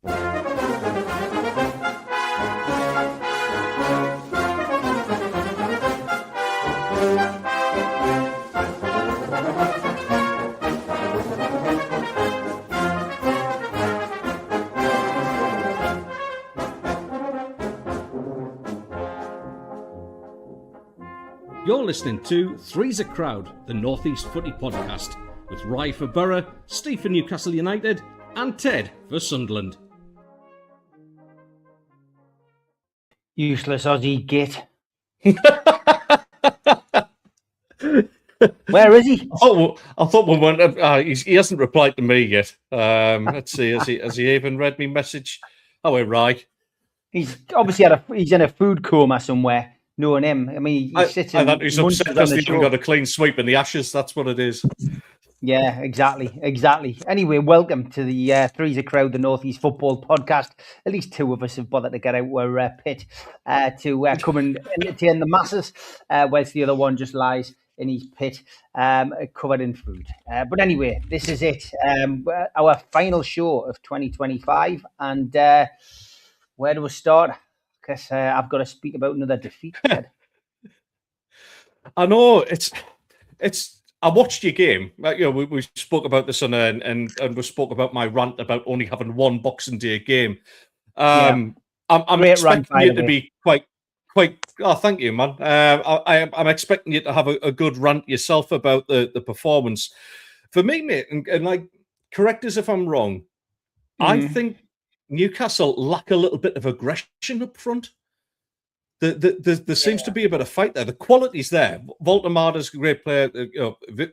You're listening to Three's a Crowd, the North East Footy Podcast, with Rye for Boro, Steve for Newcastle United, and Ted for Sunderland. Useless Aussie git. Where is he? Oh, I thought we went. He hasn't replied to me yet. Let's see. Has he even read me message? Oh, we're right. He's obviously he's in a food coma somewhere. Knowing him, I mean, he sits in. He's upset because he hasn't got a clean sweep in the Ashes. That's what it is. Yeah, exactly. Anyway, welcome to the Three's a Crowd, the North East Football Podcast. At least two of us have bothered to get out our pit to come and entertain the masses, whilst the other one just lies in his pit, covered in food. But anyway, this is it. Our final show of 2025, and where do we start? Because I've got to speak about another defeat. I know it's. I watched your game. We spoke about this and we spoke about my rant about only having one Boxing Day game. I'm expecting you to be quite. Oh, thank you, man. I'm expecting you to have a good rant yourself about the performance. For me, mate, and like, correct us if I'm wrong. I think Newcastle lack a little bit of aggression up front. There seems to be a bit of fight there. The quality's there. Voltemada's a great player.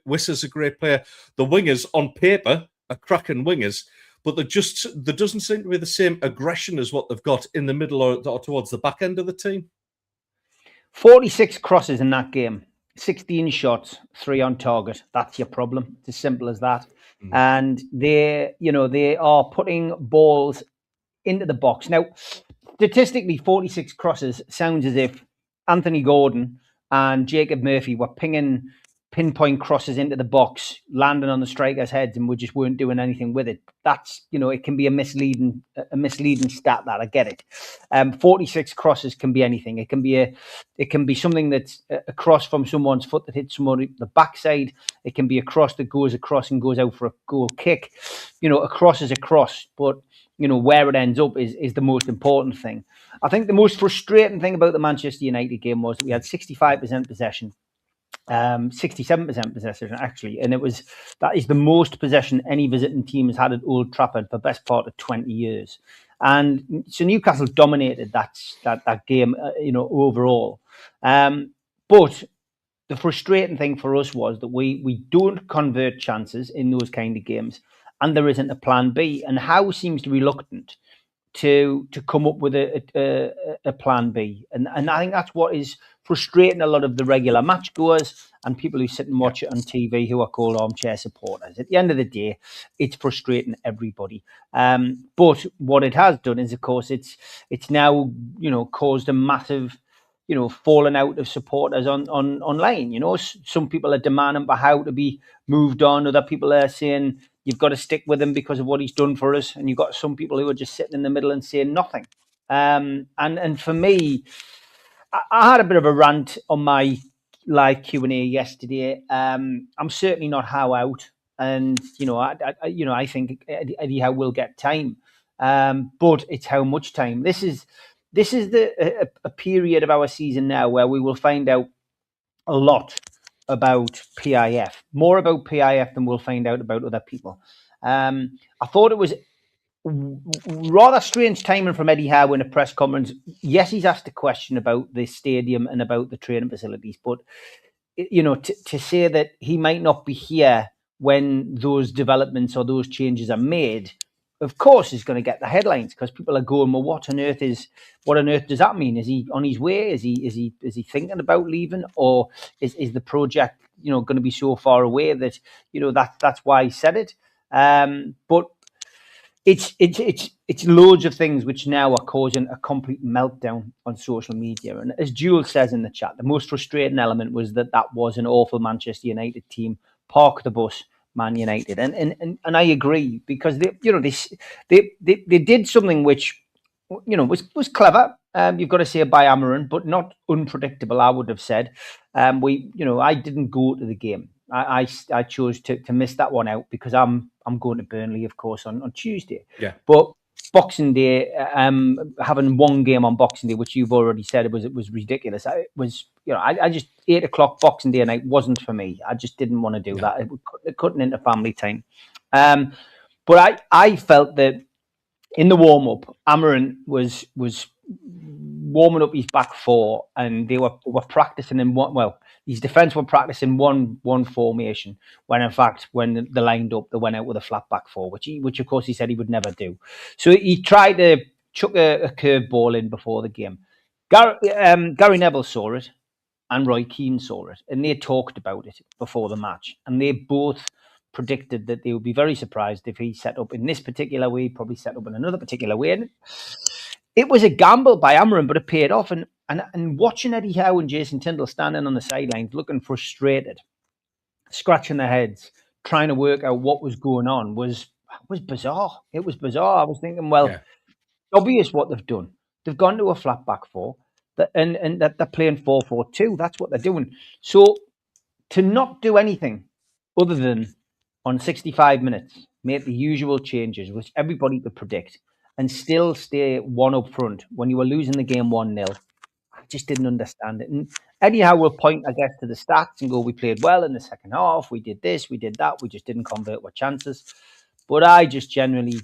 Wissa's a great player. The wingers, on paper, are cracking wingers, but there doesn't seem to be the same aggression as what they've got in the middle or towards the back end of the team. 46 crosses in that game, 16 shots, 3 on target. That's your problem. It's as simple as that. And they are putting balls into the box. Now, statistically, 46 crosses sounds as if Anthony Gordon and Jacob Murphy were pinging pinpoint crosses into the box, landing on the strikers' heads, and we just weren't doing anything with it. That's, it can be a misleading stat. That I get it. 46 crosses can be anything. It can be something that's a cross from someone's foot that hits someone the backside. It can be a cross that goes across and goes out for a goal kick. A cross is a cross, but where it ends up is the most important thing. I think the most frustrating thing about the Manchester United game was that we had 65% possession. 67% possession actually, and that is the most possession any visiting team has had at Old Trafford for the best part of 20 years. And so Newcastle dominated that game, overall. But the frustrating thing for us was that we don't convert chances in those kind of games, and there isn't a plan B. And Howe seems to be reluctant to come up with a plan B. And I think that's what is frustrating a lot of the regular match goers and people who sit and watch it on TV who are called armchair supporters. At the end of the day, it's frustrating everybody. But what it has done is, of course, it's now, caused a massive, falling out of supporters online. Some people are demanding for Howe to be moved on. Other people are saying, you've got to stick with him because of what he's done for us. And you've got some people who are just sitting in the middle and saying nothing. And for me, I had a bit of a rant on my live Q&A yesterday. I'm certainly not Howe out. And, I think Eddie Howe will get time. But it's how much time. This is a period of our season now where we will find out a lot about PIF, more about PIF than we'll find out about other people. I thought it was rather strange timing from Eddie Howe in a press conference. Yes, he's asked a question about the stadium and about the training facilities, but to say that he might not be here when those developments or those changes are made, of course, is going to get the headlines because people are going, well, what on earth does that mean? Is he on his way? Is he thinking about leaving, or is the project going to be so far away that that's why he said it? But it's loads of things which now are causing a complete meltdown on social media. And as Jules says in the chat, the most frustrating element was that was an awful Manchester United team. Park the bus, Man United, and I agree, because they did something which was clever. You've got to say, by Amarin, but not unpredictable, I would have said. I didn't go to the game. I chose to miss that one out because I'm going to Burnley, of course, on Tuesday. Yeah. But Boxing Day, having one game on Boxing Day, which you've already said, it was ridiculous. I just 8 o'clock Boxing Day night wasn't for me. I just didn't want to do that. It cutting into family time. But I felt that in the warm up, Amarin was warming up his back four, and they were practicing in one. Well, his defence were practicing one formation, when in fact, when they lined up, they went out with a flat back four, which of course he said he would never do. So he tried to chuck a curve ball in before the game. Gary Neville saw it, and Roy Keane saw it, and they talked about it before the match, and they both predicted that they would be very surprised if he set up in this particular way, probably set up in another particular way. And it was a gamble by Amarin, but it paid off. And watching Eddie Howe and Jason Tindall standing on the sidelines, looking frustrated, scratching their heads, trying to work out what was going on, was bizarre. It was bizarre. I was thinking, well, obvious what they've done. They've gone to a flat back four, and that they're playing 4-4-2. That's what they're doing. So to not do anything other than on 65 minutes, make the usual changes, which everybody could predict, and still stay one up front when you were losing the game 1-0, I just didn't understand it. And Eddie Howe will point, I guess, to the stats and go, we played well in the second half, we did this, we did that, we just didn't convert our chances. But I just genuinely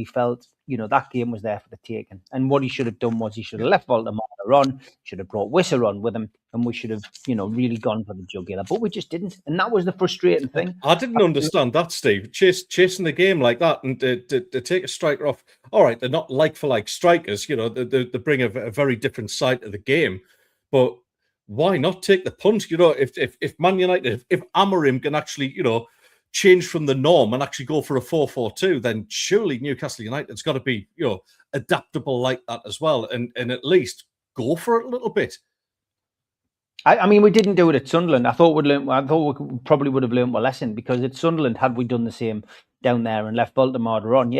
felt, that game was there for the taking. And what he should have done was he should have left Voldemort on, should have brought Wissa on with him, and we should have, really gone for the jugular. But we just didn't. And that was the frustrating thing. I didn't understand that, Steve. Chasing the game like that, and to take a striker off. All right, they're not like for like strikers. They bring a very different side to the game. But why not take the punt? If Man United, if Amarim can actually, change from the norm and actually go for a 4-4-2, then surely Newcastle United's got to be, adaptable like that as well, and at least go for it a little bit. I mean, we didn't do it at Sunderland. I thought we probably would have learned a lesson, because at Sunderland, had we done the same down there and left Baltimore on,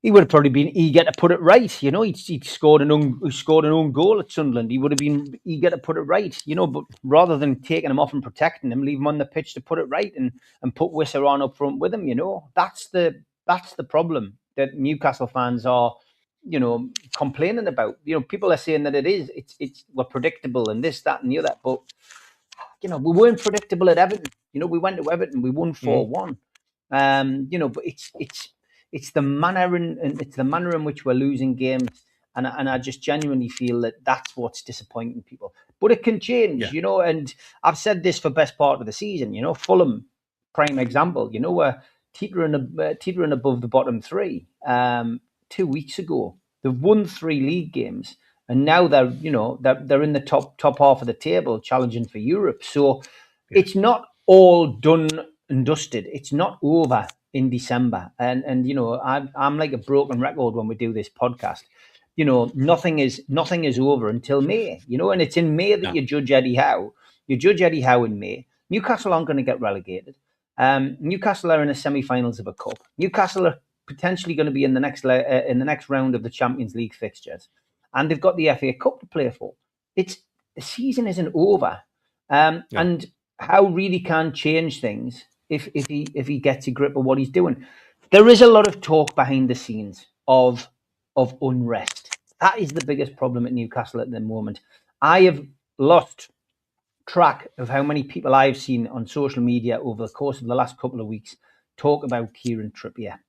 he would have probably been eager to put it right. He'd scored an own goal at Sunderland. He would have been eager to put it right. But rather than taking him off and protecting him, leave him on the pitch to put it right and put Wissa on up front with him. That's the problem that Newcastle fans are, complaining about. People are saying that we're predictable and this, that, and the other. But we weren't predictable at Everton. We went to Everton, we won 4-1. But it's the manner in which we're losing games, and I just genuinely feel that that's what's disappointing people. But it can change, And I've said this for best part of the season. Fulham, prime example. We're teetering above the bottom three. 2 weeks ago, they've won 3 league games, and now they're in the top half of the table, challenging for Europe. So it's not all done and dusted. It's not over in December, and I'm like a broken record when we do this podcast. Nothing is over until May. And it's in May that you judge Eddie Howe. You judge Eddie Howe in May. Newcastle aren't going to get relegated. Newcastle are in the semi-finals of a cup. Newcastle are potentially going to be in the next round of the Champions League fixtures, and they've got the FA Cup to play for. The season isn't over, and Howe really can change things if he gets a grip of what he's doing. There is a lot of talk behind the scenes of unrest. That is the biggest problem at Newcastle at the moment. I have lost track of how many people I've seen on social media over the course of the last couple of weeks talk about Kieran Trippier.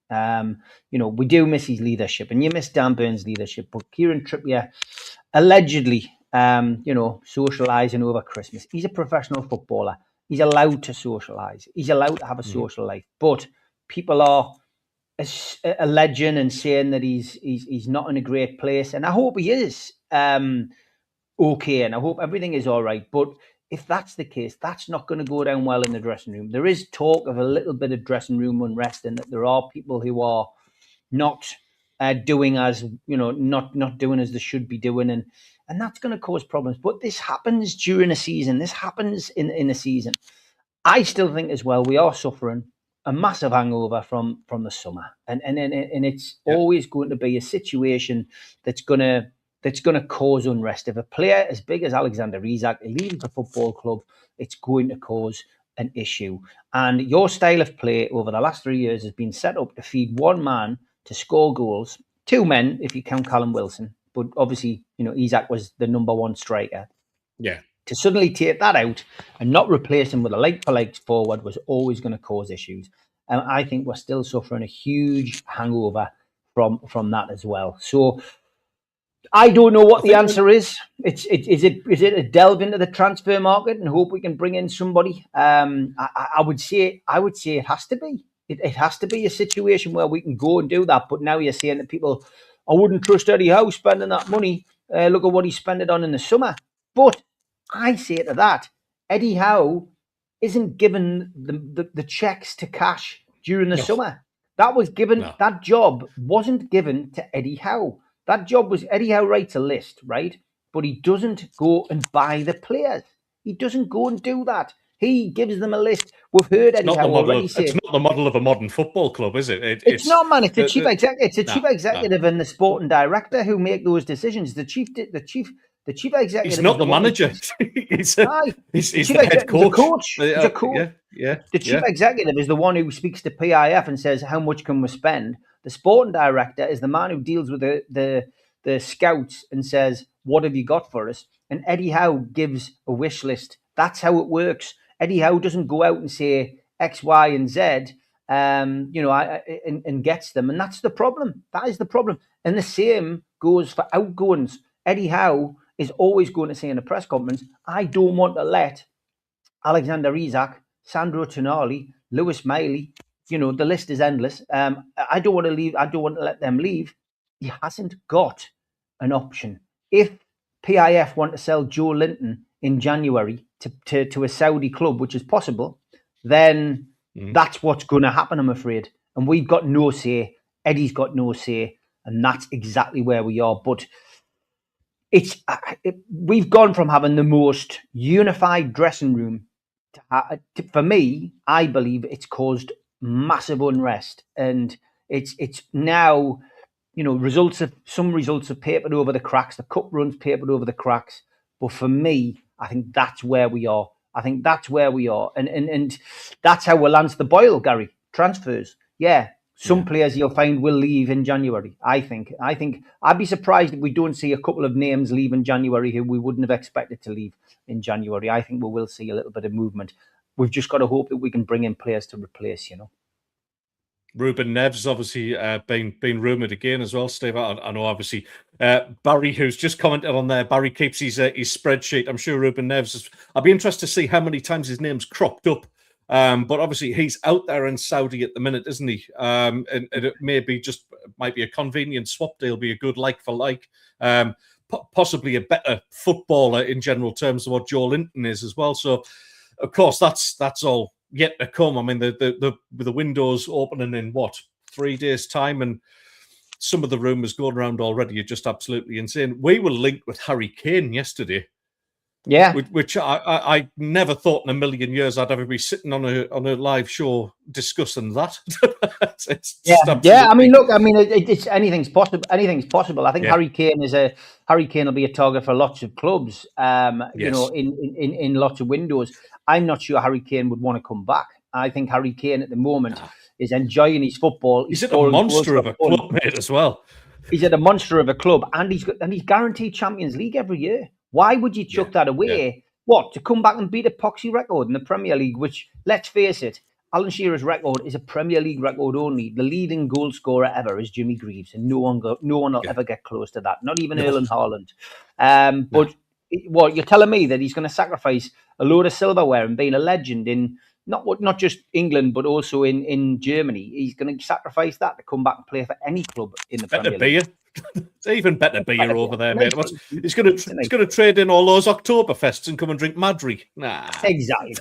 We do miss his leadership, and you miss Dan Burns' leadership, but Kieran Trippier allegedly, socialising over Christmas. He's a professional footballer. He's allowed to socialise. He's allowed to have a social life. But people are alleging and saying that he's not in a great place. And I hope he is okay, and I hope everything is all right. But if that's the case, that's not going to go down well in the dressing room. There is talk of a little bit of dressing room unrest, and that there are people who are not doing as not doing as they should be doing, and that's going to cause problems. But this happens during a season. This happens in a season. I still think as well we are suffering a massive hangover from the summer, and it's always going to be a situation that's gonna cause unrest. If a player as big as Alexander Isak leaves the football club, it's going to cause an issue. And your style of play over the last 3 years has been set up to feed one man to score goals, two men if you count Callum Wilson, but obviously Isak was the number one striker. Yeah. To suddenly take that out and not replace him with a like-for-like forward was always going to cause issues. And I think we're still suffering a huge hangover from that as well. So I don't know what the answer is. Is it a delve into the transfer market and hope we can bring in somebody? I would say it has to be. It has to be a situation where we can go and do that. But now you're saying to people, I wouldn't trust Eddie Howe spending that money. Look at what he spent it on in the summer. But I say to that, Eddie Howe isn't given the checks to cash during the summer. That was given. That job wasn't given to Eddie Howe. That job was Eddie Howe writes a list, right? But he doesn't go and buy the players. He doesn't go and do that. He gives them a list. We've heard Eddie Howe already say. It's not the model of a modern football club, is it? It's not, man. It's the chief executive. It's the chief executive and the sporting director who make those decisions. The chief executive. He's not the manager. He's the head coach. He's a coach. The chief executive is the one who speaks to PIF and says, how much can we spend? The sporting director is the man who deals with the scouts and says, what have you got for us? And Eddie Howe gives a wish list. That's how it works. Eddie Howe doesn't go out and say X, Y, and Z, and gets them. And that's the problem. That is the problem. And the same goes for outgoings. Eddie Howe is always going to say in a press conference, I don't want to let Alexander Isak, Sandro Tonali, Lewis Miley, the list is endless. I don't want to leave. I don't want to let them leave. He hasn't got an option. If PIF want to sell Joe Linton in January to a Saudi club, which is possible, then that's what's going to happen, I'm afraid. And we've got no say. Eddie's got no say. And that's exactly where we are. But we've gone from having the most unified dressing room for me, I believe it's caused massive unrest, and it's now, results have papered over the cracks. The cup runs papered over the cracks. But for me, I think that's where we are. And that's how we'll answer the boil, Gary. Transfers, some players you'll find will leave in January. I think I'd be surprised if we don't see a couple of names leave in January who we wouldn't have expected to leave in January. I think we will see a little bit of movement. We've just got to hope that we can bring in players to replace, Ruben Neves obviously been rumoured again as well, Steve. I know obviously Barry, who's just commented on there, Barry keeps his spreadsheet. I'm sure Ruben Neves I'd be interested to see how many times his name's cropped up. But obviously he's out there in Saudi at the minute, isn't he? And it might be a convenient swap deal, be a good like for like. Possibly a better footballer in general terms than what Joe Linton is as well. So of course that's all yet to come. I mean, the windows opening in 3 days' time, and some of the rumours going around already are just absolutely insane. We were linked with Harry Kane yesterday, which I never thought in a million years I'd ever be sitting on a live show discussing that. I mean, look, it's anything's possible. Anything's possible. I think Harry Kane will be a target for lots of clubs. In lots of windows. I'm not sure Harry Kane would want to come back. I think Harry Kane at the moment is enjoying his football. He's at a monster of a club, mate, as well. He's at a monster of a club, and he's guaranteed Champions League every year. Why would you chuck that away? Yeah. What, to come back and beat a poxy record in the Premier League, which, let's face it, Alan Shearer's record is a Premier League record only. The leading goal scorer ever is Jimmy Greaves, and no one will ever get close to that. Not even Erling Haaland. But you're telling me that he's going to sacrifice a load of silverware and being a legend in not just England but also in Germany? He's going to sacrifice that to come back and play for any club in the Premier League. It's even better beer over there, mate. He's going It's to trade in all those Oktoberfests and come and drink Madry. Nah, exactly.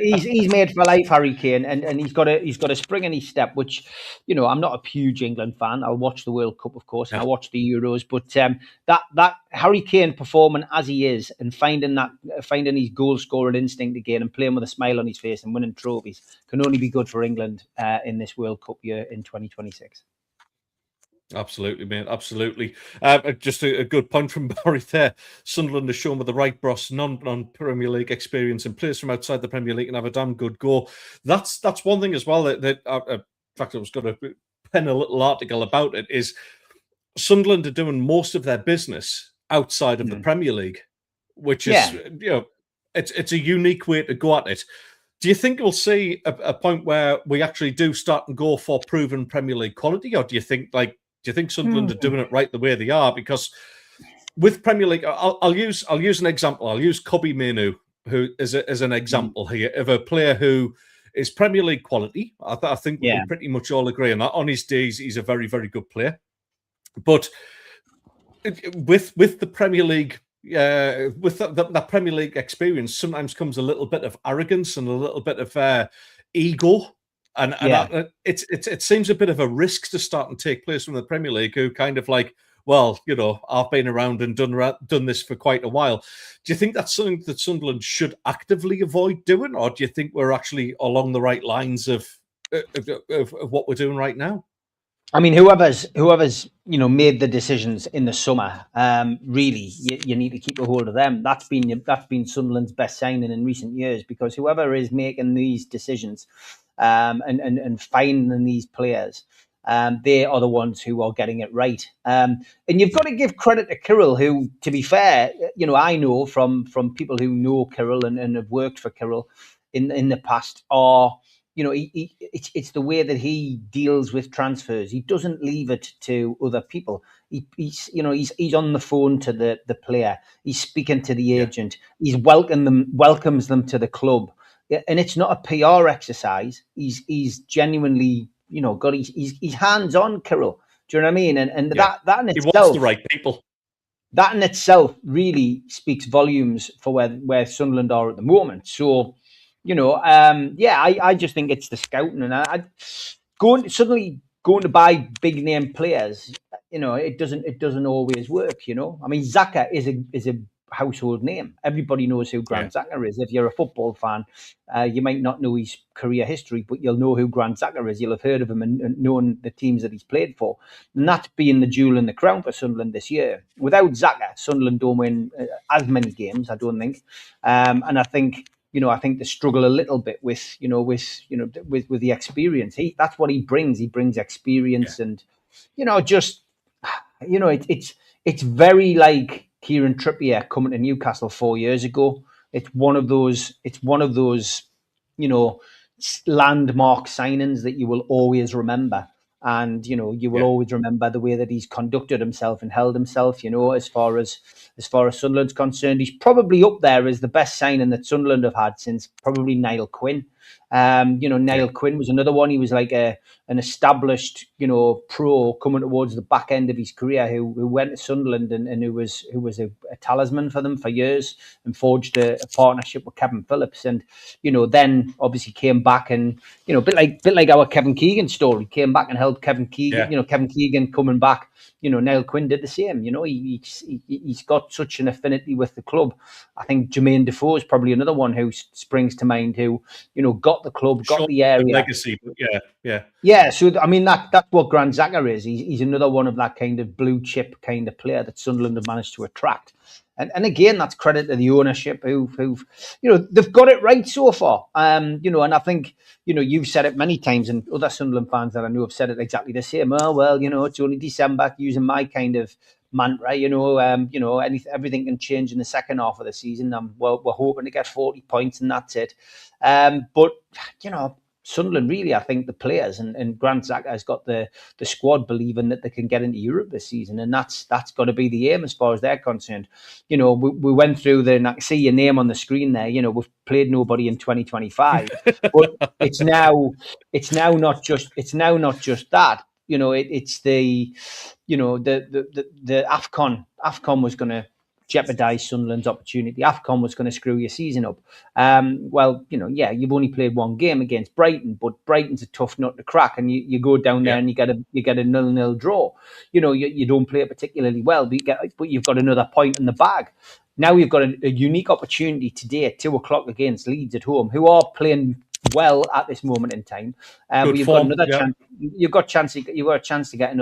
He's made for life, Harry Kane, and he's got a spring in his step. Which, I'm not a huge England fan. I'll watch the World Cup, of course, and I watch the Euros. But that Harry Kane performing as he is and finding his goal scoring instinct again and playing with a smile on his face and winning trophies can only be good for England in this World Cup year in 2026. Absolutely, mate. Absolutely. Just a good point from Barry there. Sunderland has shown with the right brass, non-Premier League experience and players from outside the Premier League and have a damn good go. That's one thing as well. That in fact, I was going to pen a little article about it. Is Sunderland are doing most of their business outside of the Premier League, which is it's a unique way to go at it. Do you think we'll see a point where we actually do start and go for proven Premier League quality, or do you think Sunderland are doing it right the way they are? Because with Premier League, I'll use an example. I'll use Kobbie Mainoo, who is an example here of a player who is Premier League quality. I think we can pretty much all agree on that. On his days, he's a very, very good player. But with the Premier League, with that Premier League experience, sometimes comes a little bit of arrogance and a little bit of ego. And it seems a bit of a risk to start and take players from the Premier League who kind of like, well, I've been around and done this for quite a while. Do you think that's something that Sunderland should actively avoid doing, or do you think we're actually along the right lines of what we're doing right now? I mean, whoever's made the decisions in the summer, really, you need to keep a hold of them. That's been Sunderland's best signing in recent years, because whoever is making these decisions and finding these players, they are the ones who are getting it right. And you've got to give credit to Kirill, who, to be fair, I know from people who know Kirill and have worked for Kirill in the past are. It's the way that he deals with transfers. He doesn't leave it to other people. He's on the phone to the player. He's speaking to the agent. He's welcomes them to the club, and it's not a PR exercise. He's genuinely, he's hands on, Kirill. Do you know what I mean? And that in itself, he wants the right people. That in itself really speaks volumes for where Sunderland are at the moment. So. I just think it's the scouting, and going to buy big name players. It doesn't always work. I mean, Xhaka is a household name. Everybody knows who Granit Xhaka is. If you're a football fan, you might not know his career history, but you'll know who Granit Xhaka is. You'll have heard of him and known the teams that he's played for. And that's being the jewel in the crown for Sunderland this year. Without Xhaka, Sunderland don't win as many games, I don't think. And I think. I think they struggle a little bit with the experience. That's what he brings. He brings experience, and it's very like Kieran Trippier coming to Newcastle 4 years ago. It's one of those landmark signings that you will always remember. And you will always remember the way that he's conducted himself and held himself. As far as Sunderland's concerned, he's probably up there as the best signing that Sunderland have had since probably Niall Quinn. Niall Quinn was another one. He was like an established, pro coming towards the back end of his career who went to Sunderland and who was a talisman for them for years and forged a partnership with Kevin Phillips, and then obviously came back and a bit like our Kevin Keegan story, came back and helped Kevin Keegan. Kevin Keegan coming back. Niall Quinn did the same. He's got such an affinity with the club. I think Jermaine Defoe is probably another one who springs to mind who got the club, got the area. Legacy, but yeah. So I mean that's what Granit Xhaka is. He's another one of that kind of blue chip kind of player that Sunderland have managed to attract. And again, that's credit to the ownership who've they've got it right so far. And I think you've said it many times, and other Sunderland fans that I know have said it exactly the same. Oh well, it's only December. Using my kind of mantra, everything can change in the second half of the season. We're hoping to get 40 points, and that's it. But Sunderland, really, I think the players and Granit Xhaka has got the squad believing that they can get into Europe this season, and that's got to be the aim as far as they're concerned. We went through and I see your name on the screen there. We've played nobody in 2025, but it's now not just that. it's the AFCON. AFCON was going to jeopardise Sunderland's opportunity. AFCON was going to screw your season up. Well, you've only played one game against Brighton, but Brighton's a tough nut to crack, and you go down there and you get a 0-0 draw. You don't play it particularly well, but you've got another point in the bag. Now you've got a unique opportunity today at 2:00 against Leeds at home, who are playing well at this moment in time. But you've got another chance. You've got a chance to get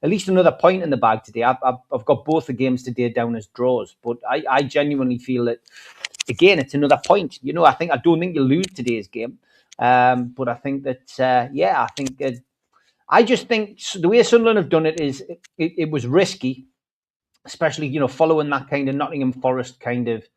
at least another point in the bag today. I've got both the games today down as draws, but I genuinely feel that, again, it's another point. I don't think you'll lose today's game, but I think that I just think the way Sunderland have done it is it was risky, especially following that kind of Nottingham Forest kind of.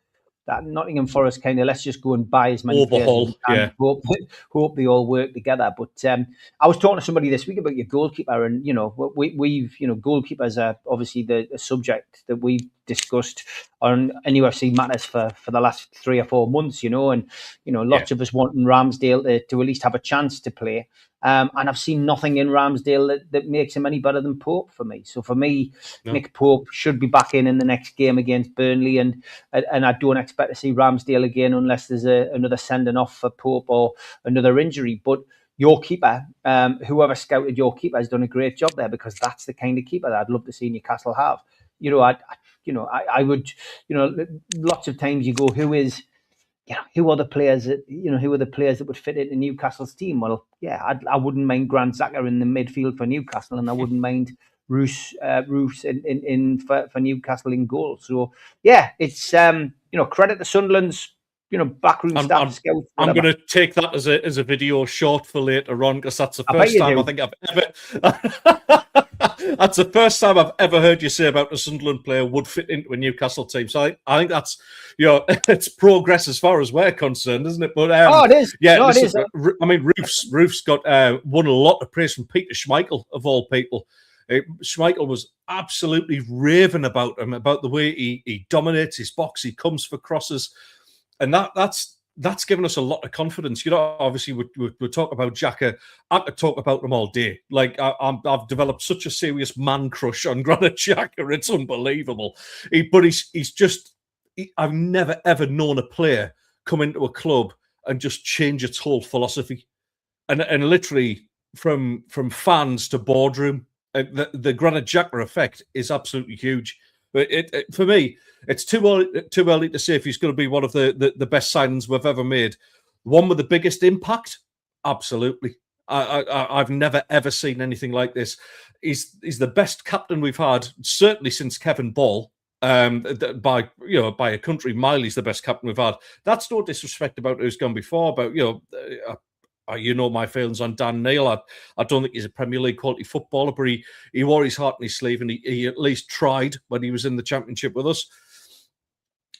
Let's just go and buy as many overhaul, players as we can, hope they all work together. But I was talking to somebody this week about your goalkeeper, and we've goalkeepers are obviously the subject that we've discussed on NUFC Matters for the last 3 or 4 months, and lots of us wanting Ramsdale to at least have a chance to play. And I've seen nothing in Ramsdale that makes him any better than Pope for me. So for me, Nick Pope should be back in the next game against Burnley, and I don't expect to see Ramsdale again unless there's another sending off for Pope or another injury. But your keeper, whoever scouted your keeper, has done a great job there, because that's the kind of keeper that I'd love to see Newcastle have. I would, lots of times you go, who are the players that would fit into Newcastle's team? Well, I wouldn't mind Grant Xhaka in the midfield for Newcastle, and I wouldn't mind Roos in for Newcastle in goal. So it's credit to Sunderland's backroom staff. Scouts, I'm going to take that as a video short for later on, because that's the first time I think I've ever. That's the first time I've ever heard you say about a Sunderland player would fit into a Newcastle team. So I think that's it's progress as far as we're concerned, isn't it? But it is. Yeah, it is. I mean, Roof's got won a lot of praise from Peter Schmeichel, of all people. Schmeichel was absolutely raving about him, about the way he dominates his box, he comes for crosses, and that's given us a lot of confidence. Obviously, we talk about Xhaka. I could talk about them all day. Like, I've developed such a serious man crush on Granit Xhaka. It's unbelievable. I've never, ever known a player come into a club and just change its whole philosophy. And literally, from fans to boardroom, the Granit Xhaka effect is absolutely huge. But for me, it's too early to say if he's going to be one of the best signings we've ever made. One with the biggest impact? Absolutely. I've never, ever seen anything like this. He's the best captain we've had, certainly since Kevin Ball. By a country mile, he's the best captain we've had. That's no disrespect about who's gone before, about my feelings on Dan Neil. I don't think he's a Premier League quality footballer, but he wore his heart on his sleeve, and he at least tried when he was in the Championship with us.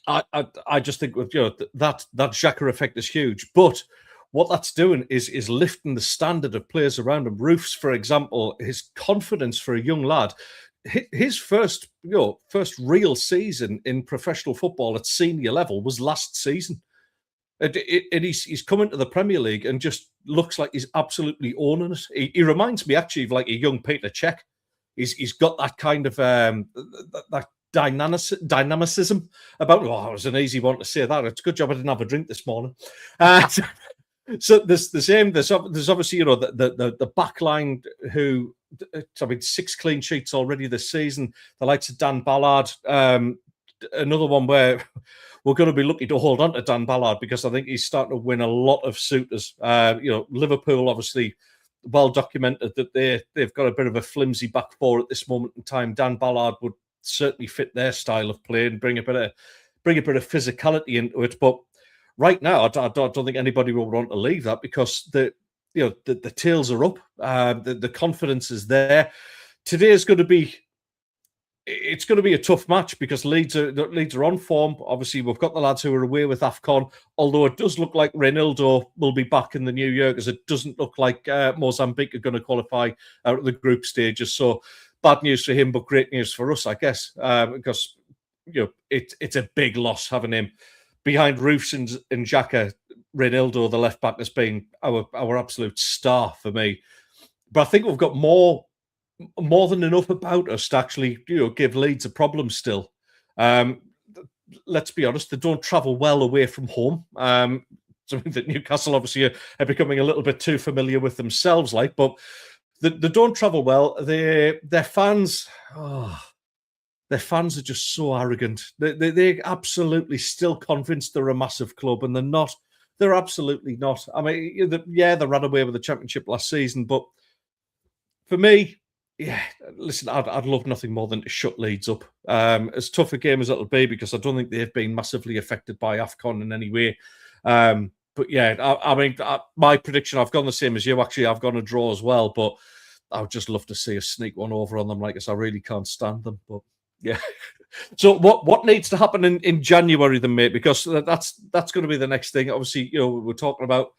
I just think that Xhaka effect is huge. But what that's doing is lifting the standard of players around him. Roofs, for example, his confidence for a young lad. His first real season in professional football at senior level was last season. And he's come into the Premier League and just looks like he's absolutely owning it. He reminds me actually of like a young Peter Cech. He's got that kind of that dynamicism about. Oh, it was an easy one to say that. It's a good job I didn't have a drink this morning. So there's the same. There's obviously the back line who. 6 clean sheets already this season. The likes of Dan Ballard. Another one where we're going to be lucky to hold on to Dan Ballard, because I think he's starting to win a lot of suitors. Liverpool, obviously, well documented that they've got a bit of a flimsy back four at this moment in time. Dan Ballard would certainly fit their style of play and bring a bit of physicality into it. But right now, I don't think anybody will want to leave that, because the tails are up. The confidence is there. Today is going to be. It's going to be a tough match, because Leeds are on form. Obviously, we've got the lads who are away with AFCON, although it does look like Reinildo will be back in the new year, because it doesn't look like Mozambique are going to qualify out of the group stages. So bad news for him, but great news for us, I guess, because it's a big loss having him behind Roofs and Xhaka. Reinildo, the left back, has been our absolute star for me. But I think we've got more more than enough about us to actually, give Leeds a problem still. Let's be honest, they don't travel well away from home. Something that Newcastle obviously are becoming a little bit too familiar with themselves, but they don't travel well. Their fans, their fans are just so arrogant. They're absolutely still convinced they're a massive club, and they're not. They're absolutely not. I mean, they ran away with the championship last season, but for me, listen, I'd love nothing more than to shut Leeds up. As tough a game as it'll be, because I don't think they've been massively affected by AFCON in any way. But I mean, my prediction, I've gone the same as you. Actually, I've gone a draw as well, but I would just love to see us sneak one over on them. Like I really can't stand them. But yeah. So what needs to happen in January then, mate? Because that's going to be the next thing. Obviously, we're talking about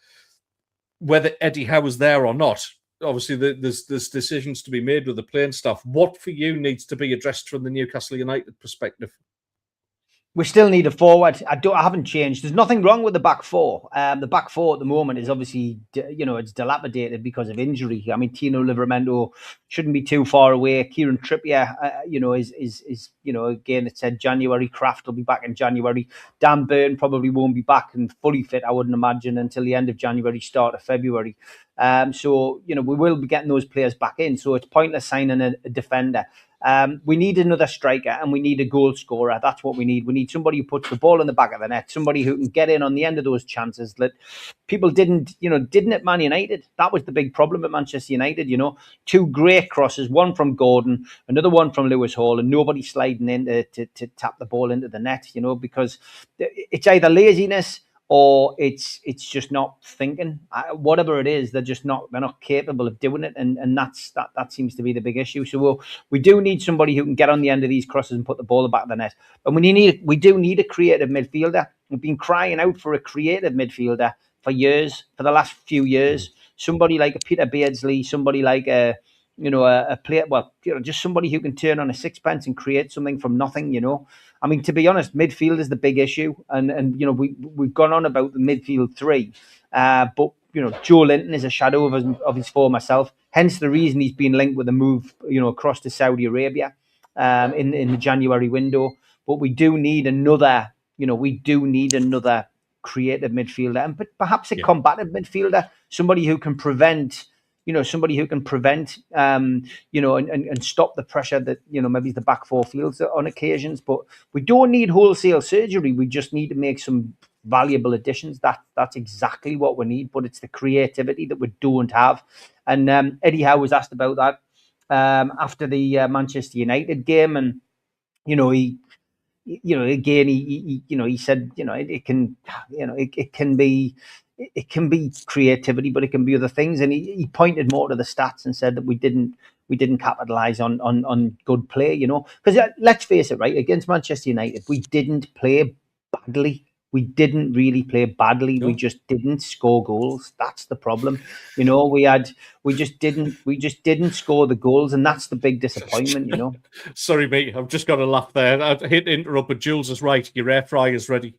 whether Eddie Howe is there or not. Obviously, there's decisions to be made with the playing staff. What for you needs to be addressed from the Newcastle United perspective? We still need a forward. I haven't changed. There's nothing wrong with the back four. The back four at the moment is obviously, it's dilapidated because of injury. I mean, Tino Livramento shouldn't be too far away. Kieran Trippier, is again, it said January. Kraft will be back in January. Dan Burn probably won't be back and fully fit, I wouldn't imagine, until the end of January, start of February. So we will be getting those players back in. So it's pointless signing a defender. We need another striker, and we need a goal scorer. That's what we need. We need somebody who puts the ball in the back of the net, somebody who can get in on the end of those chances that people didn't at Man United. That was the big problem at Manchester United. Two great crosses, one from Gordon, another one from Lewis Hall, and nobody sliding in to tap the ball into the net. Because it's either laziness or it's just not thinking. Whatever it is, they're not capable of doing it, and that seems to be the big issue. So we do need somebody who can get on the end of these crosses and put the ball in the back of the net. And we do need a creative midfielder. We've been crying out for a creative midfielder for the last few years. Somebody like a Peter Beardsley, somebody like a player, just somebody who can turn on a sixpence and create something from nothing. I mean, to be honest, midfield is the big issue, and we've gone on about the midfield three, but Joe Linton is a shadow of his former self. Hence the reason he's been linked with a move, across to Saudi Arabia, in the January window. But we do need another, creative midfielder, and perhaps a combative midfielder, somebody who can prevent. And stop the pressure that, maybe the back four feels on occasions. But we don't need wholesale surgery. We just need to make some valuable additions. That's exactly what we need. But it's the creativity that we don't have. And Eddie Howe was asked about that after the Manchester United game. And, he said, it can be creativity, but it can be other things. And he pointed more to the stats and said that we didn't capitalize on good play, because let's face it, right, against Manchester United, we didn't play badly. We didn't really play badly. No. We just didn't score goals. That's the problem. We just didn't score the goals, and that's the big disappointment. Sorry, mate, I've just got to laugh there. I hate to interrupt, but Jules is right. Your air fryer is ready.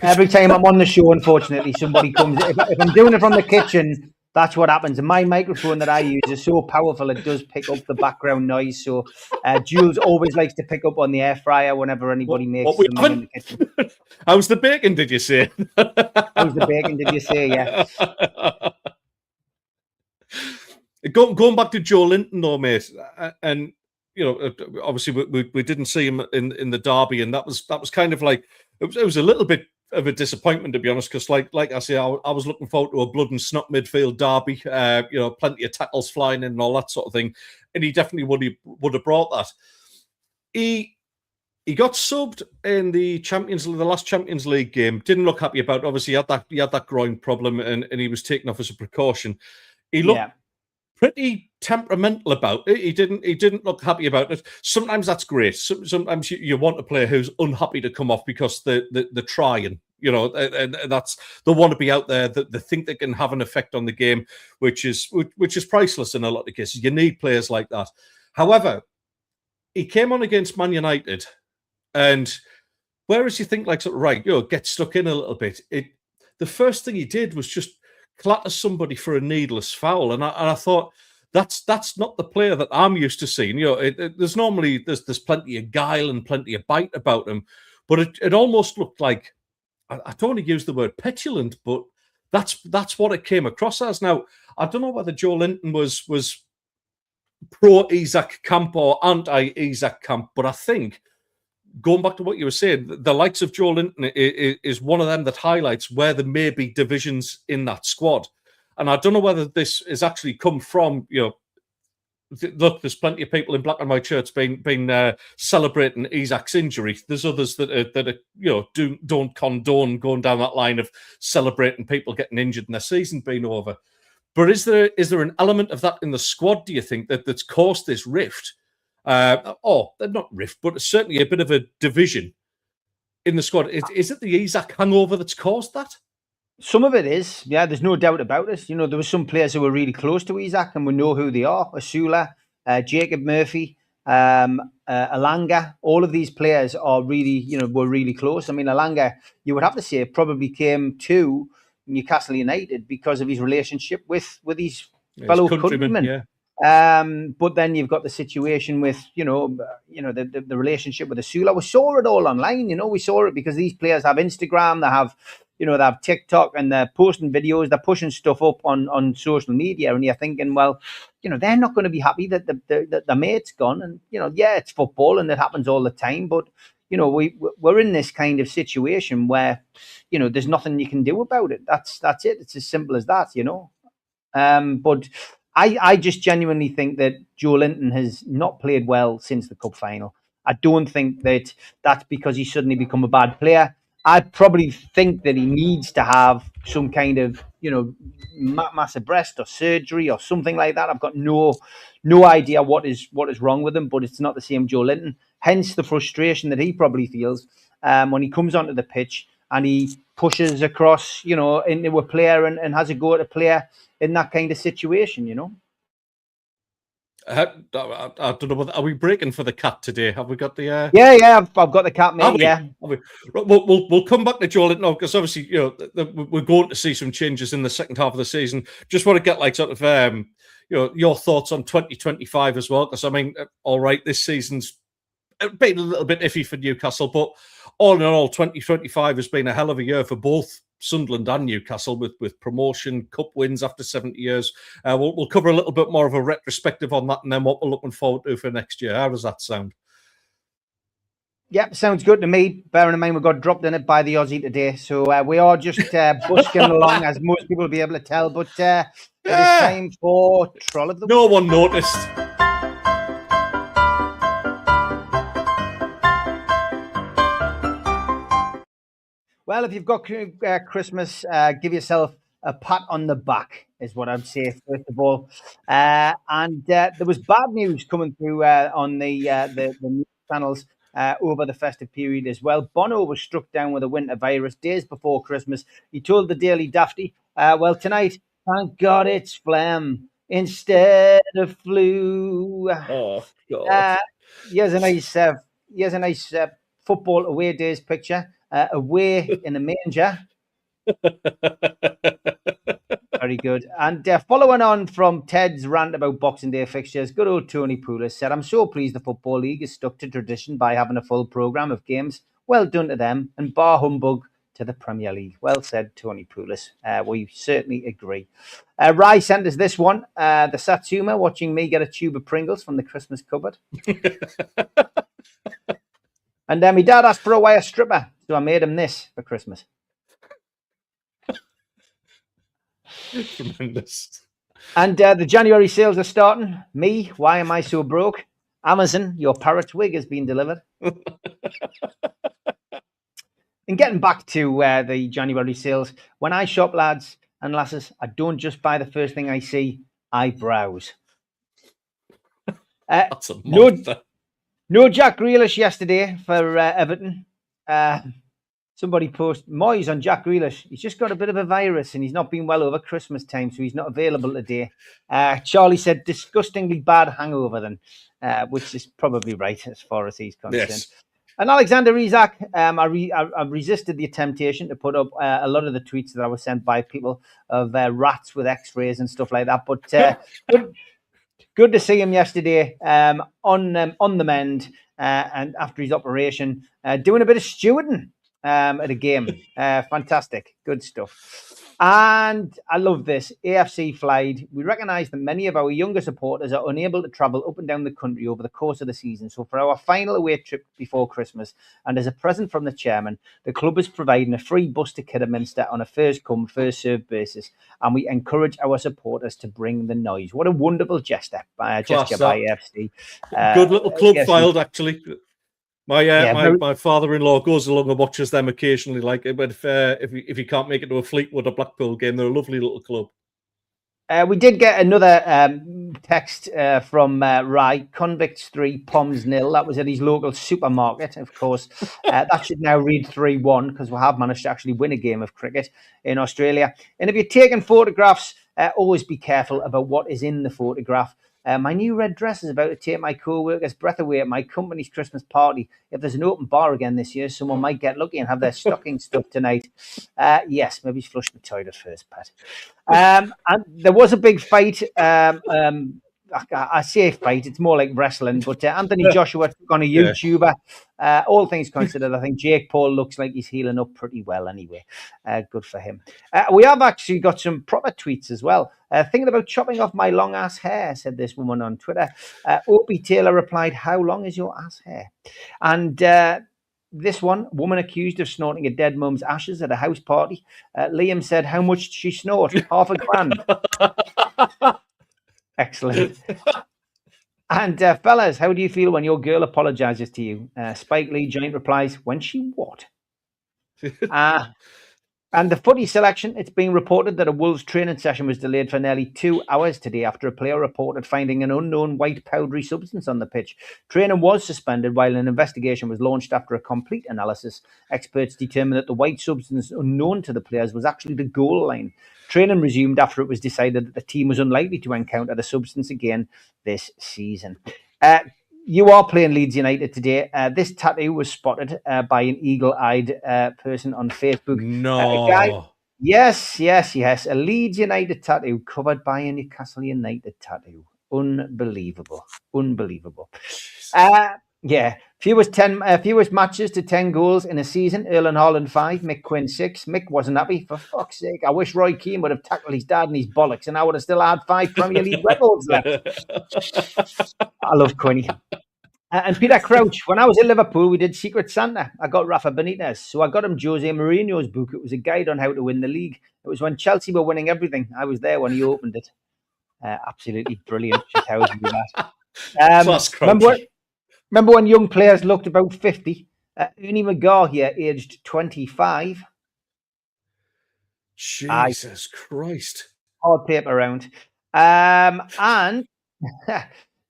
Every time I'm on the show, unfortunately, somebody comes. If I'm doing it from the kitchen, that's what happens. And my microphone that I use is so powerful, it does pick up the background noise. So Jules always likes to pick up on the air fryer whenever anybody makes something in the kitchen. How's the bacon, did you say? How's the bacon, did you say? Yeah. Going back to Joe Linton, though, mate, and obviously we didn't see him in the derby, and that was kind of like it was a little bit of a disappointment, to be honest, because like I say, I was looking forward to a blood and snot midfield derby, plenty of tackles flying in and all that sort of thing, and he definitely would have brought that. He got subbed in the last Champions League game. Didn't look happy about it. Obviously, he had that groin problem, and he was taken off as a precaution. He looked pretty temperamental about it. He didn't look happy about it. Sometimes that's great. Sometimes you want a player who's unhappy to come off because they're trying, and that's, they want to be out there, that they think they can have an effect on the game, which is priceless in a lot of cases. You need players like that. However, he came on against Man United, and whereas you think get stuck in a little bit, the first thing he did was just clatter somebody for a needless foul, and I thought That's not the player that I'm used to seeing. There's normally there's plenty of guile and plenty of bite about him, but it almost looked like, I don't want to use the word petulant, but that's what it came across as. Now, I don't know whether Joe Linton was pro Isak camp or anti Isak camp, but I think, going back to what you were saying, the likes of Joe Linton is one of them that highlights where there may be divisions in that squad. And I don't know whether this has actually come from, look, there's plenty of people in black and white shirts been celebrating Isak's injury. There's others that don't condone going down that line of celebrating people getting injured and their season being over. But is there an element of that in the squad, do you think, that's caused this rift? Not rift, but certainly a bit of a division in the squad. Is it the Isak hangover that's caused that? Some of it is, yeah, there's no doubt about it. There were some players who were really close to Isak, and we know who they are. Whoooooa, Jacob Murphy, Alanga, all of these players are really, were really close. I mean, Alanga, you would have to say, probably came to Newcastle United because of his relationship with his fellow countrymen. Yeah. But then you've got the situation with, the relationship with Whoooooa. We saw it all online, we saw it because these players have Instagram, they have TikTok, and they're posting videos, they're pushing stuff up on social media, and you're thinking, well, they're not going to be happy that the mate's gone. And, yeah, it's football and it happens all the time, but, we're in this kind of situation where, there's nothing you can do about it. That's it. It's as simple as that, But I just genuinely think that Joe Linton has not played well since the cup final. I don't think that that's because he's suddenly become a bad player. I probably think that he needs to have some kind of, massive breast or surgery or something like that. I've got no idea what is wrong with him, but it's not the same Joe Linton. Hence the frustration that he probably feels when he comes onto the pitch and he pushes across, into a player and has a go at a player in that kind of situation, I don't know. Are we breaking for the cat today? Have we got the? Yeah. I've got the cat, mate. Yeah. We'll come back to Joe Linton now, because obviously, we're going to see some changes in the second half of the season. Just want to get sort of your thoughts on 2025 as well, because I mean, all right, this season's been a little bit iffy for Newcastle, but all in all, 2025 has been a hell of a year for both Sunderland and Newcastle, with promotion, cup wins after 70 years. We'll cover a little bit more of a retrospective on that, and then what we're looking forward to for next year. How does that sound? Yep, sounds good to me. Bearing in mind we got dropped in it by the Aussie today, so we are just busking along, as most people will be able to tell. But it is time for Troll of the Week. No one noticed. Well, if you've got Christmas, give yourself a pat on the back, is what I'd say, first of all. And there was bad news coming through on the news channels over the festive period as well. Bono was struck down with a winter virus days before Christmas. He told the Daily Dafty, well, tonight, thank God it's phlegm instead of flu. Oh, God. Here's a nice football away days picture. Away in a manger. Very good. And following on from Ted's rant about Boxing Day fixtures, good old Tony Poulos said, I'm so pleased the Football League has stuck to tradition by having a full programme of games. Well done to them, and bar humbug to the Premier League. Well said, Tony Poulos. We certainly agree. Rye sent us this one. The Satsuma watching me get a tube of Pringles from the Christmas cupboard. And my dad asked for a wire stripper, so I made him this for Christmas. Tremendous. And the January sales are starting. Me, why am I so broke? Amazon, your parrot's wig has been delivered. And getting back to the January sales, when I shop, lads and lasses, I don't just buy the first thing I see, I browse. That's a monster. No Jack Grealish yesterday for Everton. Somebody posted Moyes on Jack Grealish. He's just got a bit of a virus and he's not been well over Christmas time, so he's not available today. Charlie said, disgustingly bad hangover then, which is probably right as far as he's concerned. Yes. And Alexander Isak, I resisted the temptation to put up a lot of the tweets that I was sent by people of rats with x-rays and stuff like that. But good to see him yesterday on the mend and after his operation, doing a bit of stewarding at a game. Fantastic. Good stuff. And I love this. AFC flight. We recognise that many of our younger supporters are unable to travel up and down the country over the course of the season. So for our final away trip before Christmas, and as a present from the chairman, the club is providing a free bus to Kidderminster on a first-come, first-served basis. And we encourage our supporters to bring the noise. What a wonderful gesture by AFC. Good little club filed, actually. My father-in-law goes along and watches them occasionally. Like, but if he can't make it to a Fleetwood or Blackpool game, they're a lovely little club. We did get another text from Rye, Convicts 3, Poms 0. That was at his local supermarket, of course. That should now read 3-1 because we have managed to actually win a game of cricket in Australia. And if you're taking photographs, always be careful about what is in the photograph. My new red dress is about to take my co-workers' breath away at my company's Christmas party. If there's an open bar again this year, someone might get lucky and have their stocking stuffed tonight. Yes, maybe flush the toilet first, Pat. And there was a big fight. I say fight, it's more like wrestling, but Anthony Joshua took on a YouTuber. All things considered, I think Jake Paul looks like he's healing up pretty well anyway. Good for him. We have actually got some proper tweets as well. Thinking about chopping off my long ass hair, said this woman on Twitter. Opie Taylor replied, how long is your ass hair? And this one, woman accused of snorting a dead mum's ashes at a house party. Liam said, how much did she snort? $5,000. Excellent. And fellas, how do you feel when your girl apologizes to you? Spike Lee Joint replies, when she what? And the footy selection, it's being reported that a Wolves training session was delayed for nearly 2 hours today after a player reported finding an unknown white powdery substance on the pitch. Training was suspended while an investigation was launched after a complete analysis. Experts determined that the white substance unknown to the players was actually the goal line. Training resumed after it was decided that the team was unlikely to encounter the substance again this season. You are playing Leeds United today. This tattoo was spotted by an eagle-eyed person on Facebook. No. Yes. A Leeds United tattoo covered by a Newcastle United tattoo. Unbelievable. Fewest matches to 10 goals in a season. Erling Haaland 5, Mick Quinn 6. Mick wasn't happy. For fuck's sake, I wish Roy Keane would have tackled his dad in his bollocks and I would have still had 5 Premier League records left. I love Quinny. And Peter Crouch, when I was in Liverpool, we did Secret Santa. I got Rafa Benitez. So I got him Jose Mourinho's book. It was a guide on how to win the league. It was when Chelsea were winning everything. I was there when he opened it. Absolutely brilliant. Just how he did that. Remember when young players looked about 50? Ernie McGaw here, aged 25. Jesus Christ. Hard paper round. And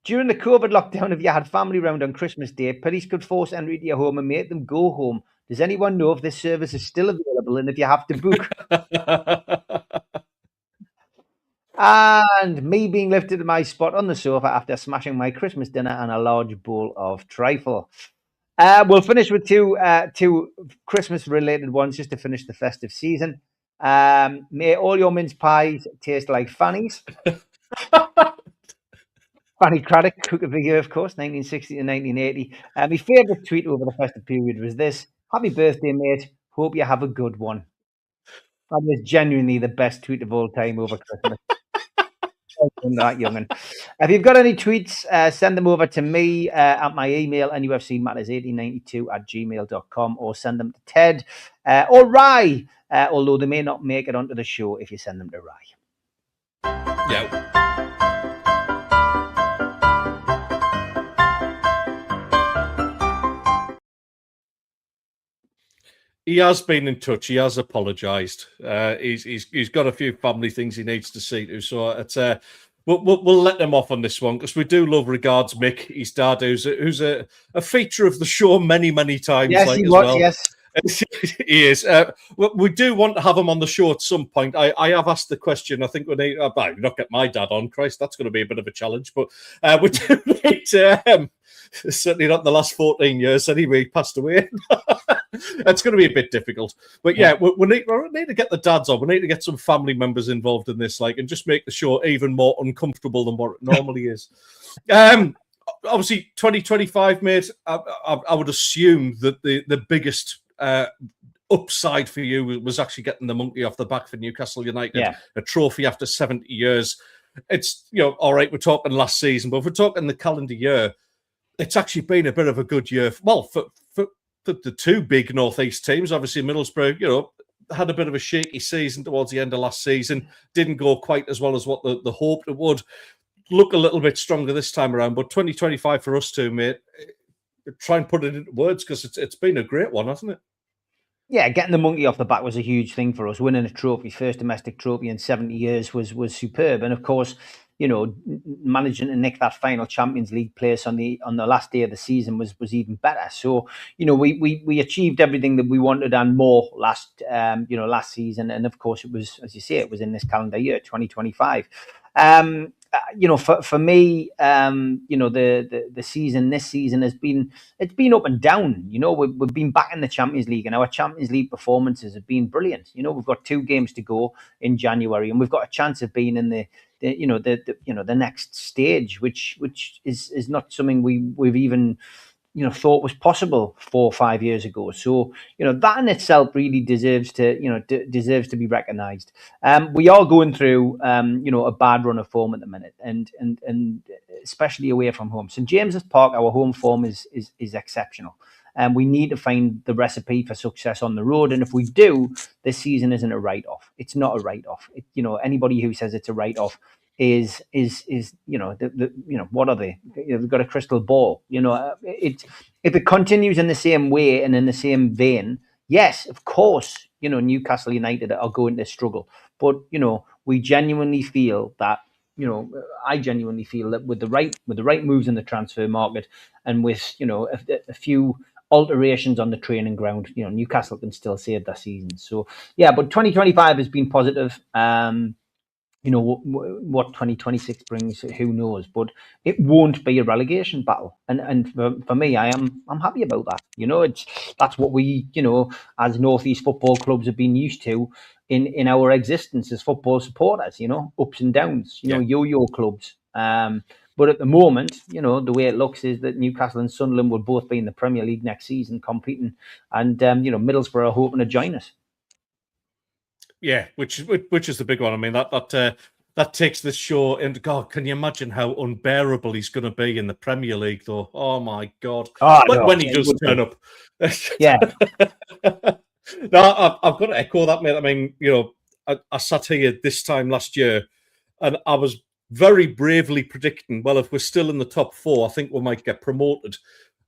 during the COVID lockdown, if you had family round on Christmas Day, police could force entry to your home and make them go home. Does anyone know if this service is still available and if you have to book? And me being lifted to my spot on the sofa after smashing my Christmas dinner and a large bowl of trifle. We'll finish with two Christmas-related ones just to finish the festive season. May all your mince pies taste like Fanny's. Fanny Craddock, Cook of the Year, of course, 1960 to 1980. My favourite tweet over the festive period was this: happy birthday, mate. Hope you have a good one. That is genuinely the best tweet of all time over Christmas. That young'un. If you've got any tweets, send them over to me at my email, nufcmatters1892@gmail.com, or send them to Ted or Rye, although they may not make it onto the show if you send them to Rye. Yeah. He has been in touch. He has apologised. He's got a few family things he needs to see to. So it's we'll let them off on this one because we do love regards Mick, his dad, who's a feature of the show many times. Yes, he was. Yes, he is. We do want to have him on the show at some point. I have asked the question. I think we need. Not get my dad on. Christ, that's going to be a bit of a challenge. But we do need certainly not in the last 14 years. Anyway, he passed away. It's going to be a bit difficult. But yeah, we need to get the dads on. We need to get some family members involved in this, and just make the show even more uncomfortable than what it normally is. Obviously, 2025, mate, I would assume that the biggest upside for you was actually getting the monkey off the back for Newcastle United, a trophy after 70 years. It's, all right, we're talking last season, but if we're talking the calendar year, it's actually been a bit of a good year. Well, for the two big Northeast teams, obviously Middlesbrough, had a bit of a shaky season towards the end of last season. Didn't go quite as well as what the hoped it would. Look a little bit stronger this time around, but 2025 for us too, mate. Try and put it into words, because it's been a great one, hasn't it? Yeah, getting the monkey off the back was a huge thing for us. Winning a trophy, first domestic trophy in 70 years, was superb. And of course, managing to nick that final Champions League place on the last day of the season was even better. So, we achieved everything that we wanted and more last season. And of course, it was, as you say, it was in this calendar year, 2025. For me, the season, this season it's been up and down. We've been back in the Champions League, and our Champions League performances have been brilliant. We've got 2 games to go in January, and we've got a chance of being in the next stage, which is not something we've even thought was possible 4 or 5 years ago. So, that in itself really deserves to be recognised. We are going through, a bad run of form at the minute, and especially away from home. St James's Park, our home form is exceptional. And we need to find the recipe for success on the road. And if we do, this season isn't a write-off. It's not a write-off. Anybody who says it's a write-off is what are they? They've got a crystal ball. If it continues in the same way and in the same vein, yes, of course, Newcastle United are going to struggle. But we genuinely feel that. I genuinely feel that with the right moves in the transfer market, and with a few alterations on the training ground, Newcastle can still save their season. So yeah, but 2025 has been positive. What 2026 brings, who knows? But it won't be a relegation battle, and for me, I'm happy about that. That's what we as Northeast football clubs have been used to in our existence as football supporters. Ups and downs. Yo-yo clubs. But at the moment, the way it looks is that Newcastle and Sunderland will both be in the Premier League next season competing, and Middlesbrough are hoping to join us. Yeah, which is the big one. I mean, that takes this show, and God, can you imagine how unbearable he's going to be in the Premier League, though? Oh my God! When he does turn up, yeah. No, I've got to echo that, mate. I mean, I sat here this time last year, and I was very bravely predicting, well, if we're still in the top 4, I think we might get promoted.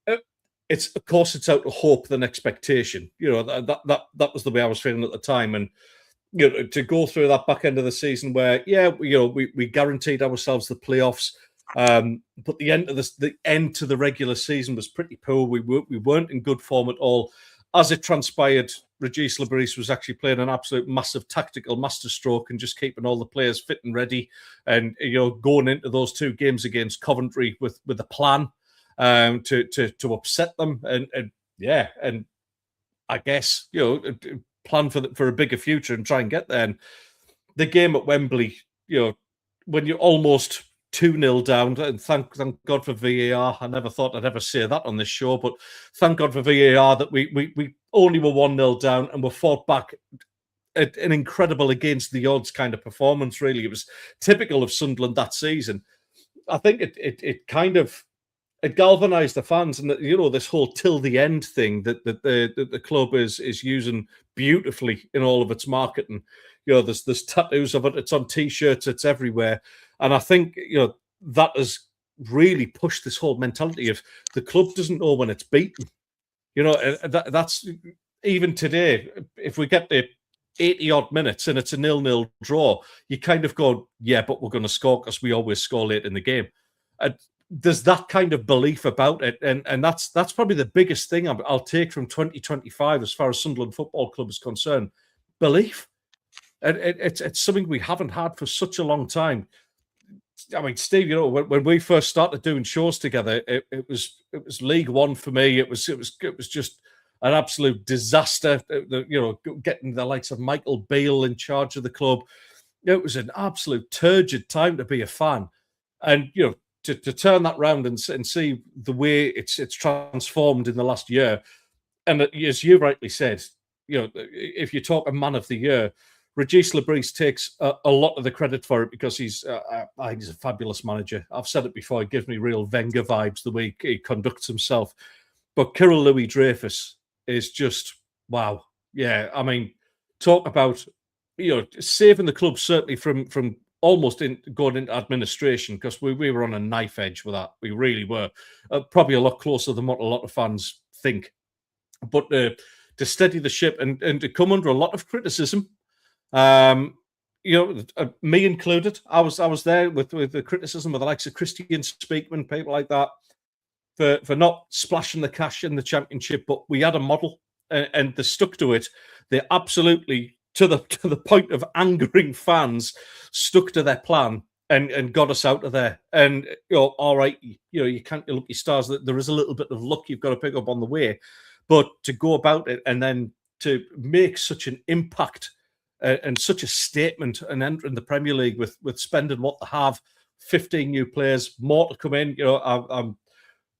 Of course, it's out of hope than expectation. That was the way I was feeling at the time, and to go through that back end of the season where, we guaranteed ourselves the playoffs, but the end to the regular season was pretty poor. We weren't in good form at all. As it transpired, Regis Lebris was actually playing an absolute massive tactical masterstroke and just keeping all the players fit and ready, and going into those 2 games against Coventry with a plan to upset them, and I guess plan for a bigger future and try and get there. And the game at Wembley, when you're almost 2-0 down, and thank God for VAR. I never thought I'd ever say that on this show, but thank God for VAR that we only were 1-0 down and were fought back. An incredible against the odds kind of performance, really. It was typical of Sunderland that season. I think it kind of galvanised the fans, and this whole till the end thing that the club is using beautifully in all of its marketing. There's tattoos of it. It's on T-shirts. It's everywhere. And I think that has really pushed this whole mentality of the club doesn't know when it's beaten. That's even today. If we get the 80 odd minutes and it's a 0-0 draw, you kind of go, yeah, but we're going to score because we always score late in the game. And there's that kind of belief about it, and that's probably the biggest thing I'll take from 2025 as far as Sunderland Football Club is concerned. Belief. And it's something we haven't had for such a long time. I mean, Steve, when we first started doing shows together, it was League One for me. It was just an absolute disaster. Getting the likes of Michael Beale in charge of the club. It was an absolute turgid time to be a fan, and to turn that round and see the way it's transformed in the last year. And as you rightly said, if you talk a man of the year, Regis Lebris takes a lot of the credit for it because I think he's a fabulous manager. I've said it before; he gives me real Wenger vibes the way he conducts himself. But Kirill Louis-Dreyfus is just wow. Yeah, I mean, talk about saving the club certainly from almost going into administration, because we were on a knife edge with that. We really were, probably a lot closer than what a lot of fans think. But to steady the ship and to come under a lot of criticism. Me included. I was there with the criticism of the likes of Christian Speakman, people like that, for not splashing the cash in the Championship. But we had a model, and they stuck to it. They absolutely, to the point of angering fans, stuck to their plan and got us out of there. And all right, you can't look your stars. That there is a little bit of luck you've got to pick up on the way, but to go about it and then to make such an impact. And such a statement and entering the Premier League with spending what they have, 15 new players, more to come in. I'm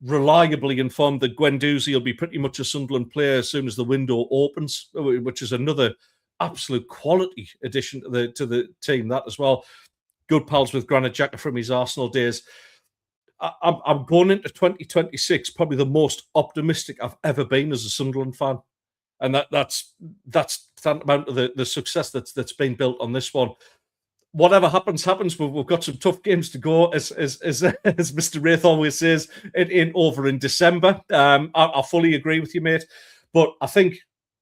reliably informed that Guendouzi will be pretty much a Sunderland player as soon as the window opens, which is another absolute quality addition to the team. That as well. Good pals with Granit Xhaka from his Arsenal days. I'm going into 2026 probably the most optimistic I've ever been as a Sunderland fan. And that's tantamount to the success that's been built on this one. Whatever happens. We've got some tough games to go, as Mr. Wraith always says. It ain't over in December. I fully agree with you, mate. But I think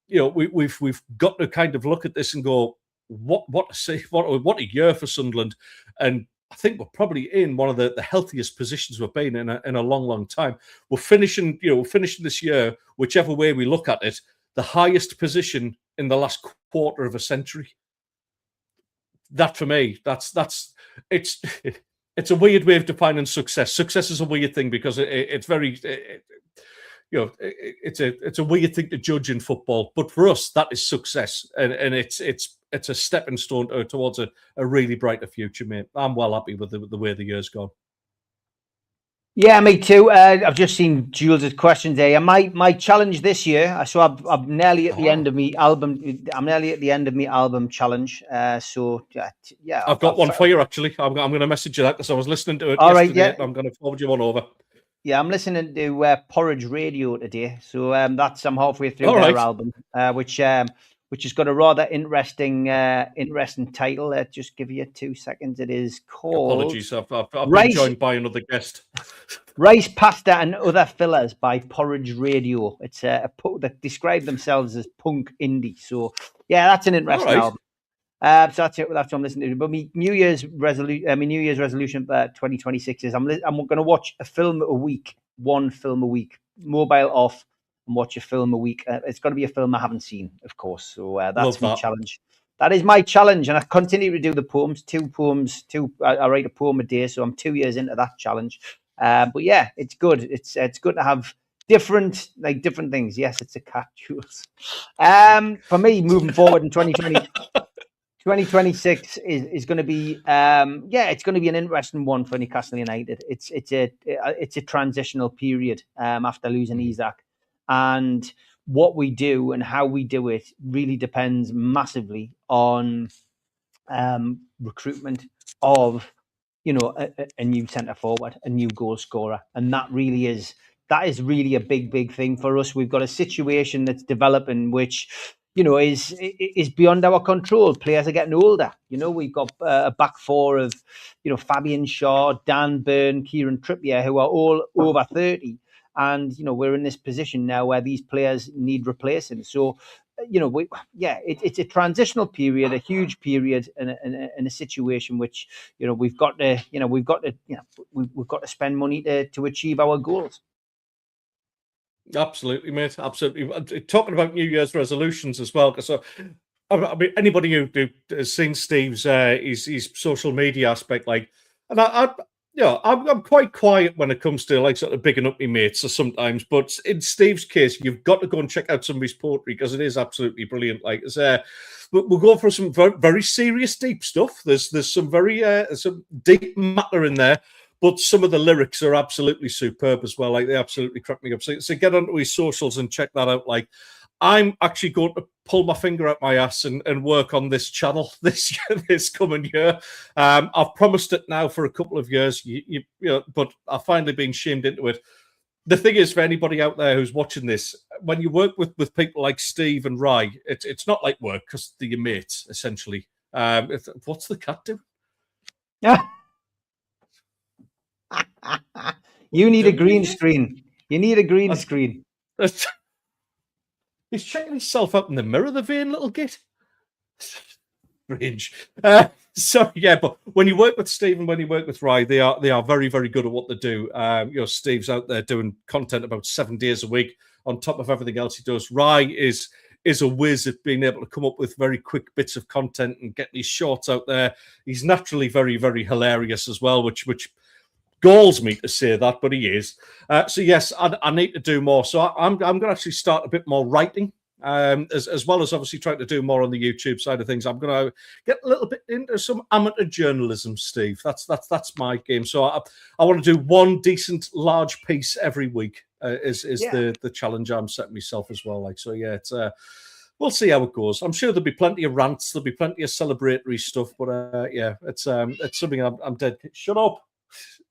we've got to kind of look at this and go, what a year for Sunderland. And I think we're probably in one of the healthiest positions we've been in a long time. We're finishing this year, whichever way we look at it, the highest position in the last quarter of a century. That for me, it's a weird way of defining success. Success is a weird thing because it's very, it's a weird thing to judge in football. But for us, that is success, and it's a stepping stone towards a really brighter future, mate. I'm well happy with the way the year's gone. Yeah, me too. I've just seen Jules' questions there. My challenge this year, so I'm nearly at the end of my album. I'm nearly at the end of my album challenge. So yeah, I've got one for you actually. I'm going to message you that because I was listening to it yesterday. Right, yeah. I'm going to forward you one over. Yeah, I'm listening to Porridge Radio today. So I'm halfway through their album, which has got a rather interesting title. Just give you 2 seconds. It is called... Apologies, I've been joined by another guest. Rice, Pasta and Other Fillers by Porridge Radio. It's they describe themselves as punk indie. So, yeah, that's an interesting album. So that's it. That's what I'm listening to. But my New Year's resolution for 2026 is I'm going to watch a film a week, one film a week, mobile off, and watch a film a week. It's got to be a film I haven't seen, of course. So that's my challenge. That is my challenge, and I continue to do the poems. I write a poem a day, so I'm 2 years into that challenge. But yeah, it's good. It's good to have different things. Yes, it's a cat, Jules. For me, moving forward in 2026 is going to be it's going to be an interesting one for Newcastle United. It's a transitional period after losing Isaac. And what we do and how we do it really depends massively on recruitment of, a new centre forward, a new goal scorer. And that is really a big thing for us. We've got a situation that's developing which, is beyond our control. Players are getting older. We've got a back four of, Fabian Shaw, Dan Burn, Kieran Trippier, who are all over 30. And, we're in this position now where these players need replacing. So, it's a transitional period, a huge period, in a situation which, we've got to spend money to achieve our goals. Absolutely, mate. Absolutely. Talking about New Year's resolutions as well, because I mean, anybody who has seen Steve's his social media aspect, and Yeah, I'm quite quiet when it comes to like sort of bigging up my mates sometimes, but in Steve's case, you've got to go and check out some of his poetry because it is absolutely brilliant. Like, we'll go for some very, very serious, deep stuff. There's some very some deep matter in there, but some of the lyrics are absolutely superb as well. Like, they absolutely crack me up. So get onto his socials and check that out. Like, I'm actually going to pull my finger out my ass and work on this channel this coming year. I've promised it now for a couple of years, but I've finally been shamed into it. The thing is, for anybody out there who's watching this, when you work with people like Steve and Rye, it's not like work because they're your mates, essentially. What's the cat doing? You need a green screen. You need a green screen. He's checking himself out in the mirror, the vain little git. Strange. So yeah, but when you work with Steve and when you work with Rye, they are very, very good at what they do. Steve's out there doing content about 7 days a week on top of everything else he does. Rye is a whiz at being able to come up with very quick bits of content and getting his shorts out there. He's naturally very, very hilarious as well, which galls me to say that, but he is. So yes, I need to do more. So I'm going to actually start a bit more writing, as well as obviously trying to do more on the YouTube side of things. I'm going to get a little bit into some amateur journalism, Steve. That's my game. So I want to do one decent large piece every week. Is the challenge I'm setting myself as well. Like, so yeah, it's we'll see how it goes. I'm sure there'll be plenty of rants, there'll be plenty of celebratory stuff, but yeah, it's something I'm dead. Shut up.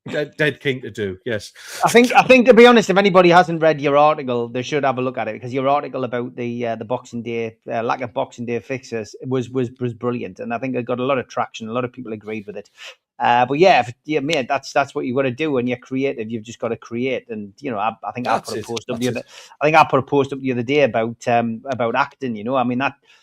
Dead keen to do. Yes, I think to be honest, if anybody hasn't read your article, they should have a look at it, because your article about the Boxing Day lack of Boxing Day fixes was brilliant, and I think it got a lot of traction. A lot of people agreed with it. But yeah, mate, that's what you've got to do when you're creative. You've just got to create, and I think I put a post up the other day about acting. I mean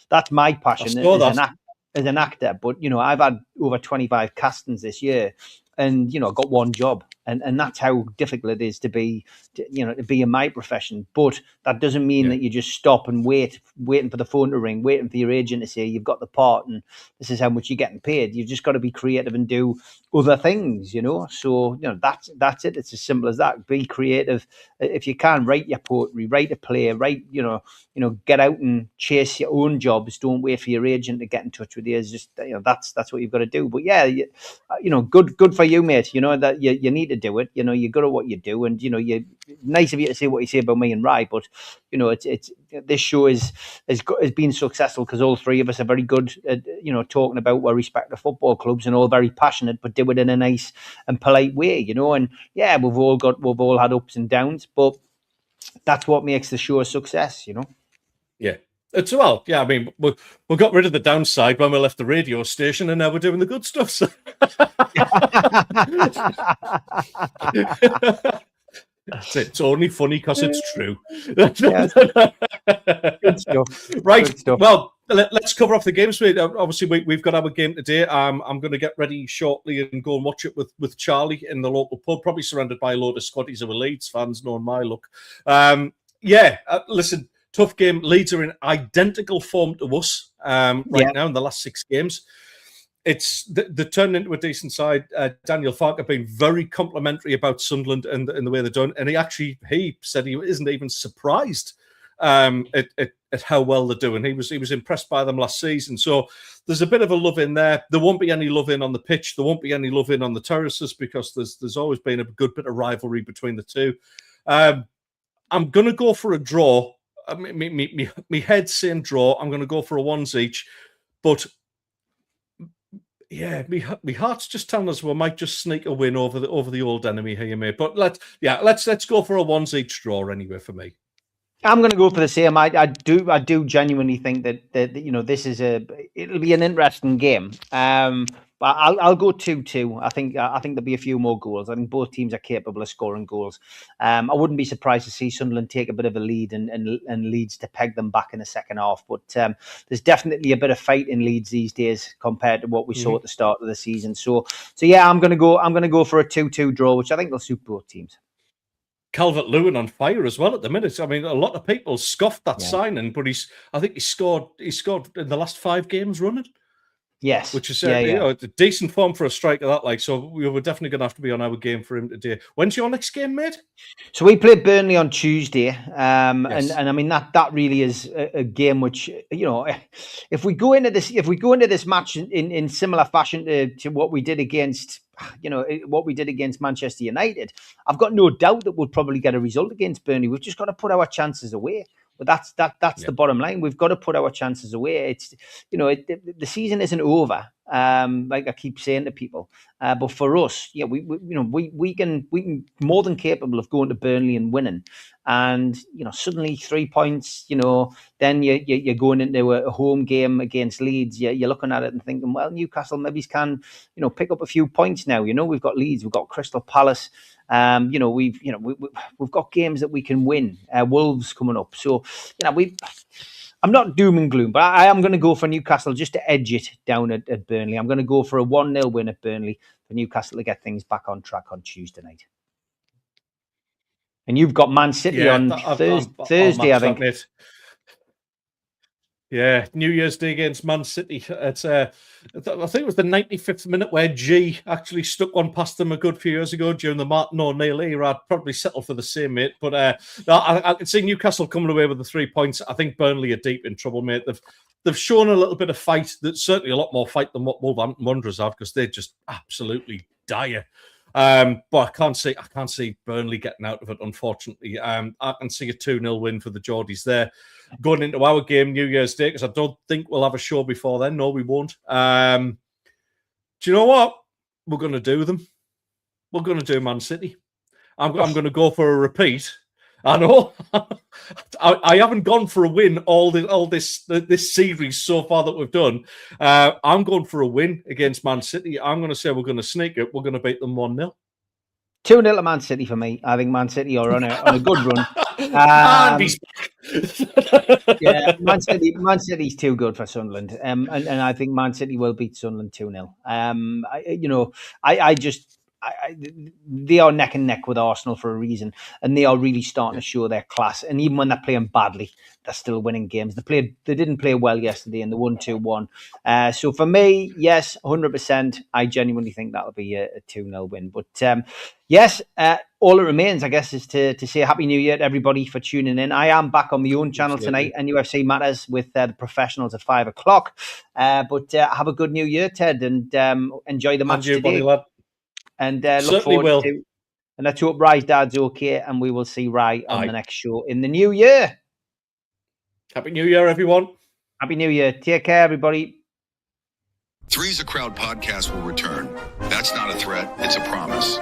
that's my passion as an actor. But I've had over 25 castings this year. And got one job, and that's how difficult it is to be in my profession. But that doesn't mean that you just stop and waiting for the phone to ring, waiting for your agent to say you've got the part and this is how much you're getting paid. You've just got to be creative and do other things, So that's it. It's as simple as that. Be creative. If you can, write your poetry, write a play, get out and chase your own jobs. Don't wait for your agent to get in touch with you. It's just that's what you've got to do. But yeah, good for you, mate. That you need to do it. You're good at what you do, and you're nice of you to say what you say about me and Rye. But it's this show has been successful because all three of us are very good at talking about our respective football clubs and all very passionate, but do it in a nice and polite way. And yeah, we've all had ups and downs, but that's what makes the show a success. Yeah. It's well, yeah. I mean, we got rid of the downside when we left the radio station, and now we're doing the good stuff. So. It's only funny because it's true. Good stuff. Right. Good stuff. Well, let's cover off the games. Obviously, we've got our game today. I'm going to get ready shortly and go and watch it with Charlie in the local pub, probably surrounded by a load of Scotties who are Leeds fans, knowing my look. Listen. Tough game. Leeds are in identical form to us now in the last 6 games. They're turned into a decent side. Daniel Farke being very complimentary about Sunderland and the way they're done. And he said he isn't even surprised at how well they're doing. He was impressed by them last season. So there's a bit of a love in there. There won't be any love in on the pitch. There won't be any love in on the terraces because there's always been a good bit of rivalry between the two. I'm going to go for a draw. Me head's saying draw. I'm going to go for a 1s each, but yeah, me heart's just telling us we might just sneak a win over the old enemy here, mate. But let's go for a 1s each draw anyway for me. I'm going to go for the same. I do genuinely think that this is it'll be an interesting game. But I'll go 2-2. I think there'll be a few more goals. I think both teams are capable of scoring goals. I wouldn't be surprised to see Sunderland take a bit of a lead and Leeds to peg them back in the second half. But there's definitely a bit of fight in Leeds these days compared to what we saw at the start of the season. So yeah, I'm going to go for a 2-2 draw, which I think will suit both teams. Calvert-Lewin on fire as well at the minute. I mean, a lot of people scoffed that signing, but I think he scored in the last 5 games running. Yes, which is you know, a decent form for a striker. That like, so we were definitely going to have to be on our game for him today. When's your next game, mate? So we played Burnley on Tuesday, and I mean that really is a game which, you know, if we go into this match in similar fashion to what we did against, you know, what we did against Manchester United, I've got no doubt that we'll probably get a result against Burnley. We've just got to put our chances away. But that's the bottom line. We've got to put our chances away. It's, you know, the season isn't over. Like I keep saying to people, but for us, yeah, we can more than capable of going to Burnley and winning. And you know, suddenly 3 points. You know, then you're going into a home game against Leeds. You're looking at it and thinking, well, Newcastle maybe can, you know, pick up a few points now. You know, we've got Leeds, we've got Crystal Palace. You know, we've got games that we can win. Wolves coming up, so you know I'm not doom and gloom, but I am going to go for Newcastle just to edge it down at Burnley. I'm going to go for a 1-0 win at Burnley for Newcastle to get things back on track on Tuesday night. And you've got Man City on Thursday, I think. Yeah, New Year's Day against Man City. It's I think it was the 95th minute where G actually stuck one past them a good few years ago during the Martin O'Neill era. I'd probably settle for the same, mate. But I can see Newcastle coming away with the 3 points. I think Burnley are deep in trouble, mate. They've shown a little bit of fight. That's certainly a lot more fight than what Wolverhampton Wanderers have, because they're just absolutely dire. But I can't see Burnley getting out of it, unfortunately. I can see a 2-0 win for the Geordies there. Going into our game New Year's Day, because I don't think we'll have a show before then. No, we won't. Do you know what? We're going to do them. We're going to do Man City. I'm going to go for a repeat. I know. I haven't gone for a win all this series so far that we've done. I'm going for a win against Man City. I'm going to say we're going to sneak it. We're going to beat them 1-0. 2-0 to Man City for me. I think Man City are on a good run. Yeah, Man City's too good for Sunderland, and I think Man City will beat Sunderland 2-0. They are neck and neck with Arsenal for a reason, and they are really starting to show their class. And even when they're playing badly, they're still winning games. They didn't play well yesterday in the 1-2-1. So for me, yes, 100%. I genuinely think that'll be a 2-0 win. But yes, all it remains, I guess, is to say Happy New Year to everybody for tuning in. I am back on my own channel tonight, NUFC Matters, with the professionals at 5 o'clock. But have a good New Year, Ted, and enjoy the match today. Buddy, lad. And look forward to. And let's hope Rye's dad's okay, and we will see Rye on the next show in the new year. Happy New Year, everyone. Happy New Year. Take care, everybody. Three's a Crowd podcast will return. That's not a threat, it's a promise.